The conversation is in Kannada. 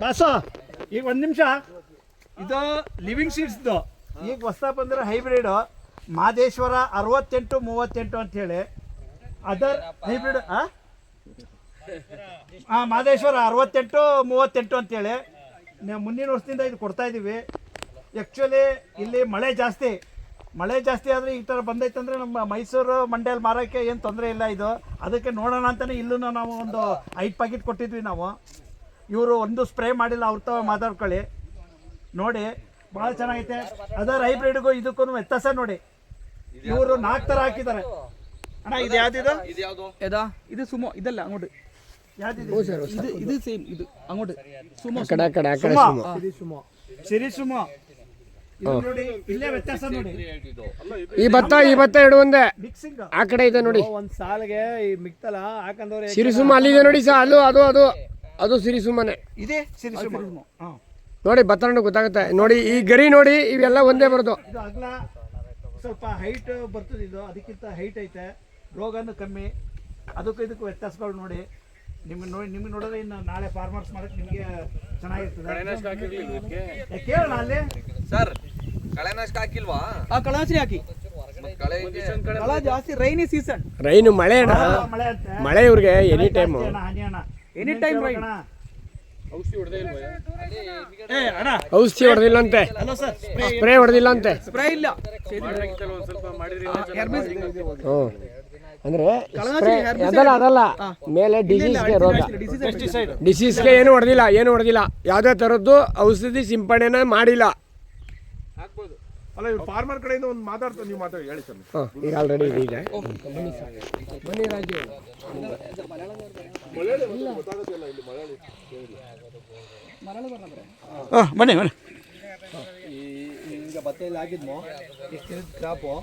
ಕಾಸು ಈಗ ಒಂದು ನಿಮಿಷ. ಇದು ಲಿವಿಂಗ್ ಸೀಡ್ಸ್ದು. ಈಗ ಹೊಸ ಬಂದಿರೋ ಹೈಬ್ರಿಡ್ ಮಾದೇಶ್ವರ 6838 ಅಂತ ಹೇಳಿ. ಅದರ್ ಹೈಬ್ರಿಡ್ ಮಾದೇಶ್ವರ 6838 ಅಂತೇಳಿ ನಾವು ಮುಂದಿನ ವರ್ಷದಿಂದ ಇದು ಕೊಡ್ತಾ ಇದ್ದೀವಿ. ಆ್ಯಕ್ಚುಲಿ ಇಲ್ಲಿ ಮಳೆ ಜಾಸ್ತಿ ಆದರೆ ಈ ಥರ ಬಂದೈತಂದರೆ ನಮ್ಮ ಮೈಸೂರು ಮಂಡ್ಯಲ್ಲಿ ಮಾರೋಕ್ಕೆ ಏನು ತೊಂದರೆ ಇಲ್ಲ. ಇದು ಅದಕ್ಕೆ ನೋಡೋಣ ಅಂತಲೇ ಇಲ್ಲೂ ನಾವು ಒಂದು 5 ಪ್ಯಾಕೆಟ್ ಕೊಟ್ಟಿದ್ವಿ ನಾವು. ಇವರು ಒಂದು ಸ್ಪ್ರೇ ಮಾಡಿಲ್ಲ, ಅವ್ರ ತಾವ ಮಾತಾಡ್ಕೊಳ್ಳಿ. ನೋಡಿ ಭಾಳ ಚೆನ್ನಾಗೈತೆ. ಅದರ ಹೈಬ್ರಿಡ್ಗೂ ಇದಕ್ಕೂ ವ್ಯತ್ಯಾಸ ನೋಡಿ. ಇವರು 4 ಥರ ಹಾಕಿದ್ದಾರೆ. ಅಣ್ಣ ಇದು ಯಾವ್ದಿದು? ಇದು ಸುಮೋ. ಇದಲ್ಲ അങ്ങോട്ട് ಯಾವ್ದಿದು? ഇത് സെയിം. ഇത് അങ്ങോട്ട് സുമോ. ಸಿರಿ ಸುಮೋ. ಇದು ನೋಡಿ ಇಲ್ಲೇ ವ್ಯತ್ಯಾಸ ನೋಡಿ. ಈ ಭತ್ತ ಎರಡು ಒಂದೇ ಮಿಕ್ಸಿಂಗ್ ಆ ಕಡೆ ಇದೆ ನೋಡಿ. ಒಂದ್ ಸಾಲಿಗೆ ಈ ಮಿಕ್ತಲ್ಲ ಹಾಕಂದವ್ರೆ. ಸಿರಿಸುಮ ಅಲ್ಲಿದೆ ನೋಡಿ ಸರ್. ಅದು ಸಿರಿಸುಮನೆ ಇದೆ. ಸಿರಿ ಸುಮೋ ನೋಡಿ. ಭತ್ತ ಗೊತ್ತಾಗುತ್ತೆ ನೋಡಿ. ಈ ಗರಿ ನೋಡಿ, ಇವೆಲ್ಲ ಒಂದೇ ಬರೋದು. ಇದು ಅಗಲ ಸ್ವಲ್ಪ ಹೈಟ್ ಬರ್ತದೆ. ಇದು ಅದಕ್ಕಿಂತ ಹೈಟ್ ಐತೆ. ರೋಗನು ಕಮ್ಮಿ. ಅದಕ್ಕೂ ಇದಕ್ಕೂ ವ್ಯತ್ಯಾಸಗಳು ನೋಡಿ. ನಿಮಗೆ ನೋಡಿದ್ರೆ ಇನ್ನು ನಾಳೆ ಫಾರ್ಮರ್ಸ್ ಮಾಡೋಕ್ಕೆ ನಿಮಗೆ ಚೆನ್ನಾಗಿರ್ತದೆ. ಕೇಳೋಣ ಅಲ್ಲಿ ಸರ್. ಕಳೆನಾಶಕ ಹಾಕಿಲ್ವಾ? ಕಳೆನಾಶಕ ಹಾಕಿ. ಕಳೆ ಜಾಸ್ತಿ ರೈನಿ ಸೀಸನ್. ರೈನು ಮಳೆ ಅಣ್ಣ. ಮಳೆ ಅಂತೆ. ಮಳೆ ಇವ್ರಿಗೆ any time. Any time rain. ಔಷಧಿ ಹೊಡೆದಿಲ್ಲ ಅಂತೆ. ಸ್ಪ್ರೇ ಹೊಡೆದಿಲ್ಲ ಅಂತೆ. ಸ್ಪ್ರೇ ಇಲ್ಲ. ಅಂದ್ರೆ ಅದಲ್ಲ ಮೇಲೆ ಡಿಸೀಸ್ಗೆ ರೋಗ. ಡಿಸೀಸ್ಗೆ ಏನು ಹೊಡೆದಿಲ್ಲ. ಯಾವುದೇ ಥರದ್ದು ಔಷಧಿ ಸಿಂಪಡಣೆ ಮಾಡಿಲ್ಲ. ಅಲ್ಲ ಇವ್ರು ಫಾರ್ಮರ್ ಕಡೆಯಿಂದ ಒಂದು ಮಾತಾಡ್ತಾರೆ. ನೀವು ಮಾತಾಡಿ ಹೇಳಿ ಸರ್. ಈಗ ಆಲ್ರೆಡಿ ಇದೆ. ಬನ್ನಿ ರಾಜು. ಬನ್ನಿ ಈಗ ಭತ್ತ ಹಾಕಿದ್ಮೋ ಎಷ್ಟು ಕ್ರಾಪು